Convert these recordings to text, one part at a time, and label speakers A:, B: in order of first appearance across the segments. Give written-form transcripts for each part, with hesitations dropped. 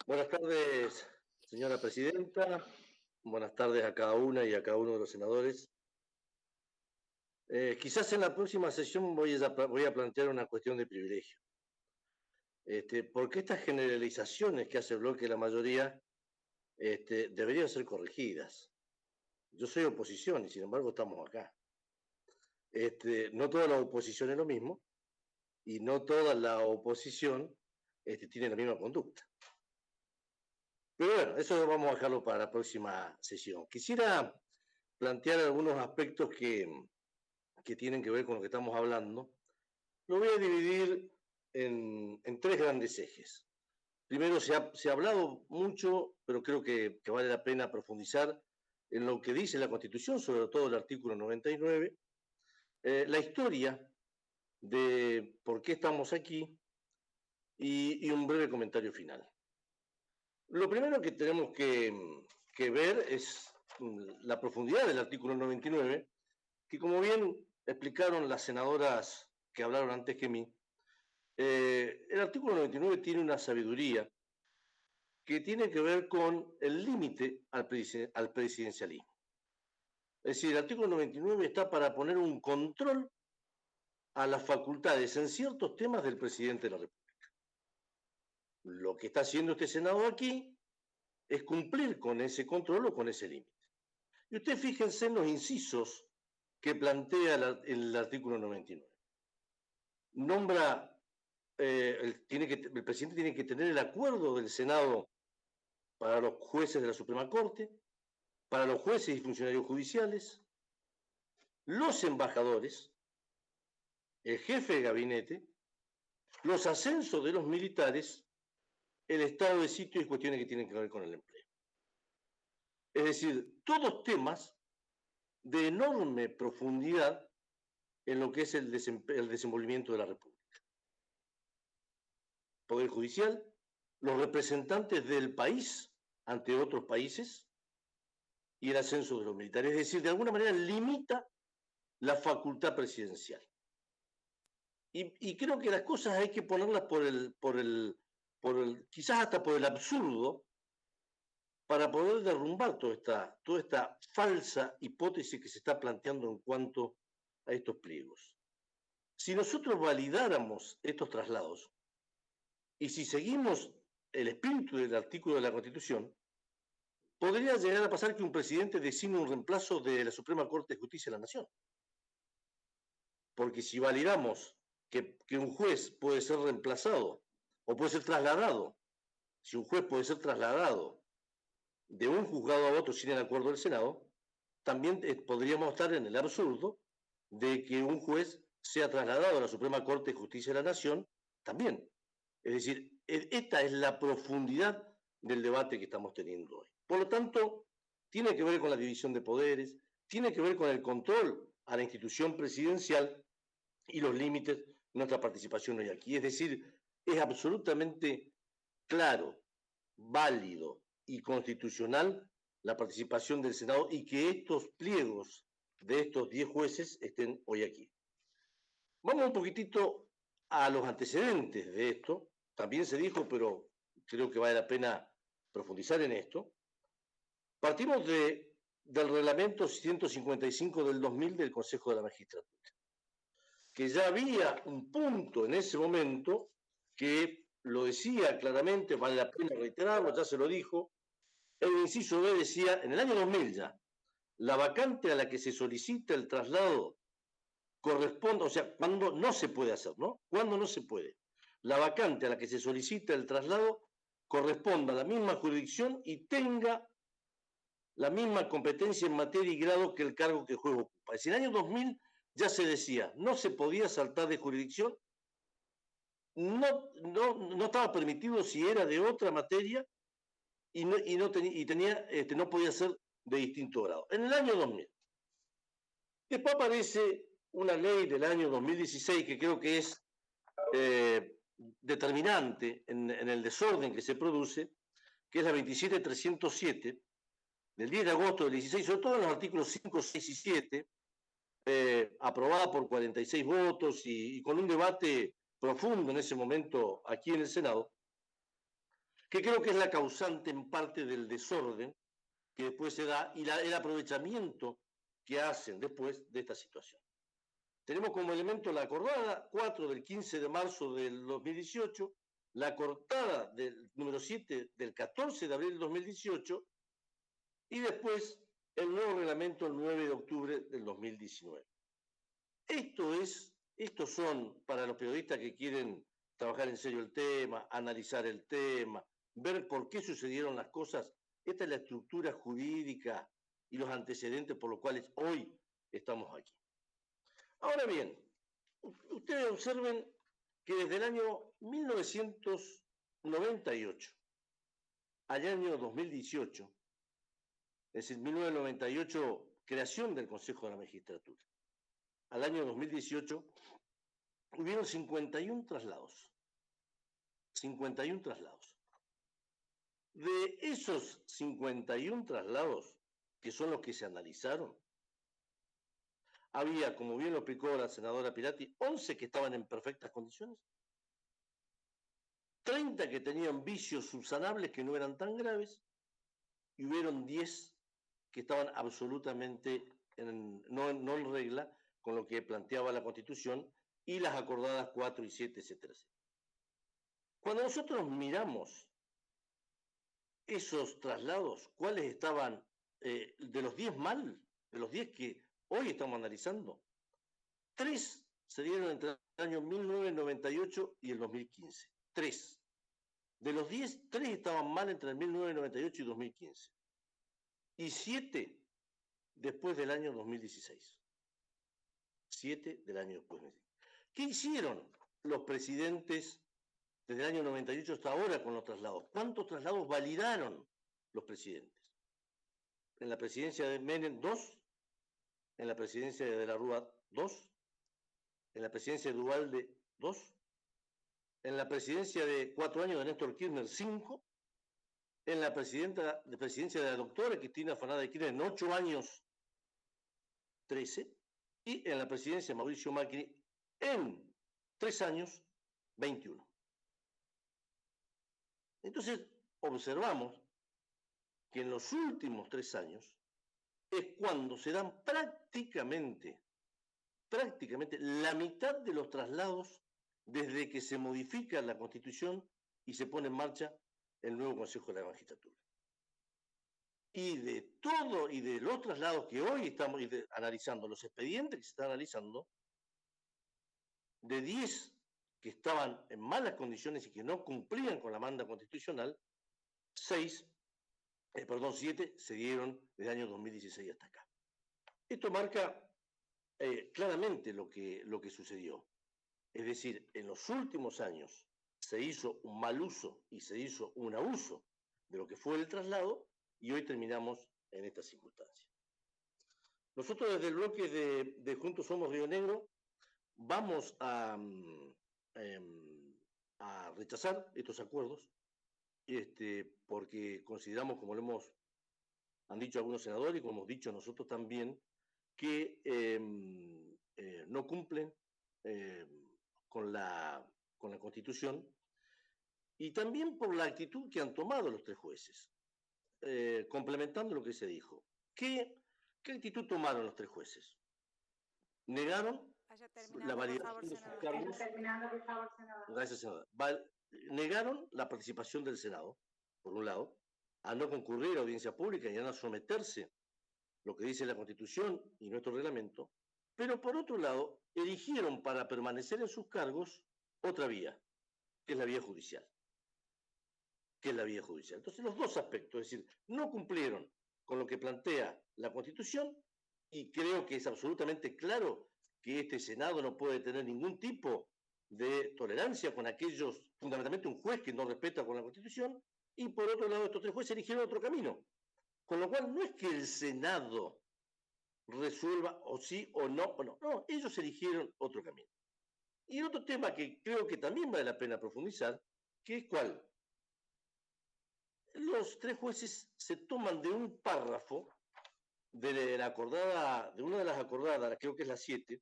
A: Buenas tardes, señora presidenta. Buenas tardes a cada una y a cada uno de los senadores. Quizás en la próxima sesión voy a plantear una cuestión de privilegio. Porque estas generalizaciones que hace el bloque de la mayoría deberían ser corregidas. Yo soy oposición y sin embargo estamos acá. No toda la oposición es lo mismo y no toda la oposición tiene la misma conducta. Pero bueno, eso vamos a dejarlo para la próxima sesión. Quisiera plantear algunos aspectos que tienen que ver con lo que estamos hablando. Lo voy a dividir en tres grandes ejes. Primero, se ha hablado mucho, pero creo que vale la pena profundizar en lo que dice la Constitución, sobre todo el artículo 99, la historia de por qué estamos aquí y un breve comentario final. Lo primero que tenemos que ver es la profundidad del artículo 99, que como bien explicaron las senadoras que hablaron antes que mí, el artículo 99 tiene una sabiduría que tiene que ver con el límite al presidencialismo. Es decir, el artículo 99 está para poner un control a las facultades en ciertos temas del presidente de la República. Lo que está haciendo este Senado aquí es cumplir con ese control o con ese límite. Y ustedes fíjense en los incisos que plantea el artículo 99. Nombra, el presidente tiene que tener el acuerdo del Senado para los jueces de la Suprema Corte, para los jueces y funcionarios judiciales, los embajadores, el jefe de gabinete, los ascensos de los militares, el estado de sitio y cuestiones que tienen que ver con el empleo. Es decir, todos temas de enorme profundidad en lo que es el desenvolvimiento de la República. Poder judicial, los representantes del país ante otros países y el ascenso de los militares. Es decir, de alguna manera limita la facultad presidencial. Y creo que las cosas hay que ponerlas quizás hasta por el absurdo, para poder derrumbar toda esta falsa hipótesis que se está planteando en cuanto a estos pliegos. Si nosotros validáramos estos traslados y si seguimos el espíritu del artículo de la Constitución, podría llegar a pasar que un presidente designe un reemplazo de la Suprema Corte de Justicia de la Nación. Porque si validamos que un juez puede ser reemplazado o puede ser trasladado, si un juez puede ser trasladado de un juzgado a otro sin el acuerdo del Senado, también podríamos estar en el absurdo de que un juez sea trasladado a la Suprema Corte de Justicia de la Nación también. Es decir, esta es la profundidad del debate que estamos teniendo hoy. Por lo tanto, tiene que ver con la división de poderes, tiene que ver con el control a la institución presidencial y los límites de nuestra participación hoy aquí. Es decir, es absolutamente claro, válido y constitucional la participación del Senado y que estos pliegos de estos 10 jueces estén hoy aquí. Vamos un poquitito a los antecedentes de esto. También se dijo, pero creo que vale la pena profundizar en esto. Partimos del reglamento 155 del 2000 del Consejo de la Magistratura, que ya había un punto en ese momento que lo decía claramente, vale la pena reiterarlo, ya se lo dijo. El inciso B decía, en el año 2000 ya, la vacante a la que se solicita el traslado corresponde, o sea, cuando no se puede hacer, ¿no? Cuando no se puede. La vacante a la que se solicita el traslado corresponda a la misma jurisdicción y tenga la misma competencia en materia y grado que el cargo que el juez ocupa. Es decir, en el año 2000 ya se decía, no se podía saltar de jurisdicción, no estaba permitido si era de otra materia no podía ser de distinto grado. En el año 2000. Después aparece una ley del año 2016 que creo que es determinante en el desorden que se produce, que es la 27307, del 10 de agosto del 16, sobre todo en los artículos 5, 6 y 7, aprobada por 46 votos y con un debate profundo en ese momento aquí en el Senado, que creo que es la causante en parte del desorden que después se da y el aprovechamiento que hacen después de esta situación. Tenemos como elemento la acordada 4 del 15 de marzo del 2018, la acordada del número 7 del 14 de abril del 2018 y después el nuevo reglamento el 9 de octubre del 2019. Estos son para los periodistas que quieren trabajar en serio el tema, analizar el tema, ver por qué sucedieron las cosas. Esta es la estructura jurídica y los antecedentes por los cuales hoy estamos aquí. Ahora bien, ustedes observen que desde el año 1998 al año 2018, es decir, 1998, creación del Consejo de la Magistratura, al año 2018, hubieron 51 traslados. 51 traslados. De esos 51 traslados, que son los que se analizaron, había, como bien lo explicó la senadora Pirati, 11 que estaban en perfectas condiciones, 30 que tenían vicios subsanables que no eran tan graves, y hubieron 10 que estaban absolutamente no en regla con lo que planteaba la Constitución y las acordadas 4 y 7, etcétera, etcétera. Cuando nosotros miramos esos traslados, ¿cuáles estaban de los 10 mal, de los 10 que hoy estamos analizando? 3 se dieron entre el año 1998 y el 2015. 3. De los 10, 3 estaban mal entre el 1998 y 2015. Y 7 después del año 2016. 7 del año después. ¿Qué hicieron los presidentes desde el año 98 hasta ahora con los traslados? ¿Cuántos traslados validaron los presidentes? En la presidencia de Menem, 2. En la presidencia de la Rúa, 2. En la presidencia de Duhalde, 2. En la presidencia de 4 años de Néstor Kirchner, 5. En la presidencia de la doctora Cristina Fernández de Kirchner, en 8 años, 13. Y en la presidencia de Mauricio Macri, en 3 años, 21. Entonces, observamos que en los últimos 3 años es cuando se dan prácticamente la mitad de los traslados desde que se modifica la Constitución y se pone en marcha el nuevo Consejo de la Magistratura. Y de los traslados que hoy estamos analizando, los expedientes que se están analizando, de 10 que estaban en malas condiciones y que no cumplían con la manda constitucional, 7 se dieron desde el año 2016 hasta acá. Esto marca claramente lo que sucedió. Es decir, en los últimos años se hizo un mal uso y se hizo un abuso de lo que fue el traslado y hoy terminamos en esta circunstancia. Nosotros desde el bloque de Juntos Somos Río Negro vamos a rechazar estos acuerdos porque consideramos, como han dicho algunos senadores y como hemos dicho nosotros también, que no cumplen con la Constitución y también por la actitud que han tomado los 3 jueces. Complementando lo que se dijo. ¿Qué actitud tomaron los 3 jueces? Negaron la validación de sus cargos. Gracias, senadora. Negaron la participación del Senado, por un lado, a no concurrir a audiencia pública y a no someterse lo que dice la Constitución y nuestro reglamento, pero por otro lado, eligieron para permanecer en sus cargos otra vía, que es la vía judicial. Entonces, los dos aspectos, es decir, no cumplieron con lo que plantea la Constitución y creo que es absolutamente claro que este Senado no puede tener ningún tipo de tolerancia con aquellos, fundamentalmente un juez que no respeta con la Constitución, y por otro lado estos 3 jueces eligieron otro camino. Con lo cual no es que el Senado resuelva o sí o no, no, ellos eligieron otro camino. Y otro tema que creo que también vale la pena profundizar, que es ¿cuál? Los 3 jueces se toman de un párrafo de una de las acordadas, creo que es la 7,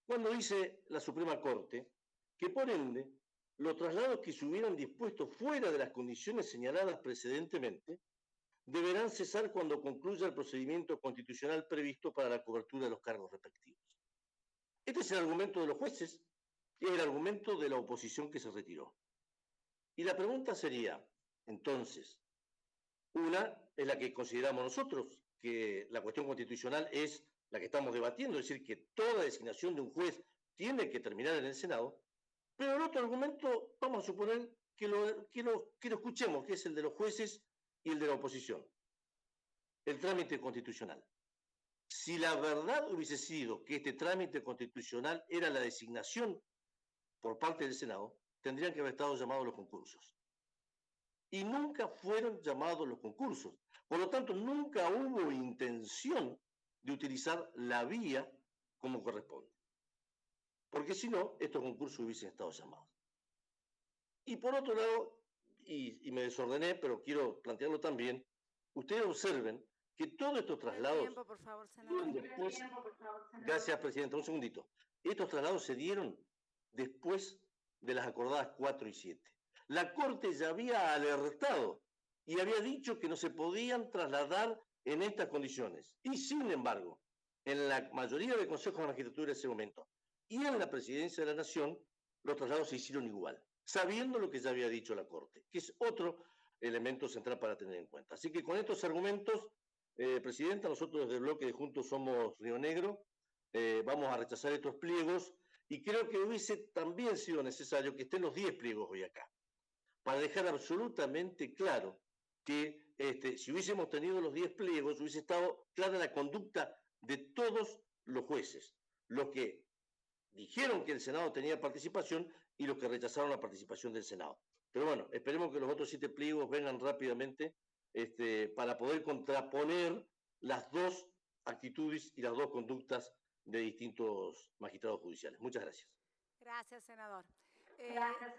A: cuando dice la Suprema Corte que por ende los traslados que se hubieran dispuesto fuera de las condiciones señaladas precedentemente deberán cesar cuando concluya el procedimiento constitucional previsto para la cobertura de los cargos respectivos. Este es el argumento de los jueces y es el argumento de la oposición que se retiró. Y la pregunta sería, entonces, una es la que consideramos nosotros, que la cuestión constitucional es la que estamos debatiendo, es decir, que toda designación de un juez tiene que terminar en el Senado, pero el otro argumento, vamos a suponer que lo escuchemos, que es el de los jueces y el de la oposición, el trámite constitucional. Si la verdad hubiese sido que este trámite constitucional era la designación por parte del Senado, tendrían que haber estado llamados los concursos. Y nunca fueron llamados los concursos. Por lo tanto, nunca hubo intención de utilizar la vía como corresponde. Porque si no, estos concursos hubiesen estado llamados. Y por otro lado, y me desordené, pero quiero plantearlo también, ustedes observen que todos estos traslados...
B: Tiempo, por favor, senador.
A: Después, gracias, Presidenta. Un segundito. Estos traslados se dieron después de las acordadas 4 y 7. La Corte ya había alertado y había dicho que no se podían trasladar en estas condiciones. Y sin embargo, en la mayoría de consejos de magistratura en ese momento y en la Presidencia de la Nación, los traslados se hicieron igual, sabiendo lo que ya había dicho la Corte, que es otro elemento central para tener en cuenta. Así que con estos argumentos, Presidenta, nosotros desde el bloque de Juntos Somos Río Negro vamos a rechazar estos pliegos y creo que hubiese también sido necesario que estén los 10 pliegos hoy acá, para dejar absolutamente claro que si hubiésemos tenido los 10 pliegos, hubiese estado clara la conducta de todos los jueces, los que dijeron que el Senado tenía participación y los que rechazaron la participación del Senado. Pero bueno, esperemos que los otros 7 pliegos vengan rápidamente para poder contraponer las dos actitudes y las dos conductas de distintos magistrados judiciales. Muchas gracias.
B: Gracias, senador.
C: Gracias.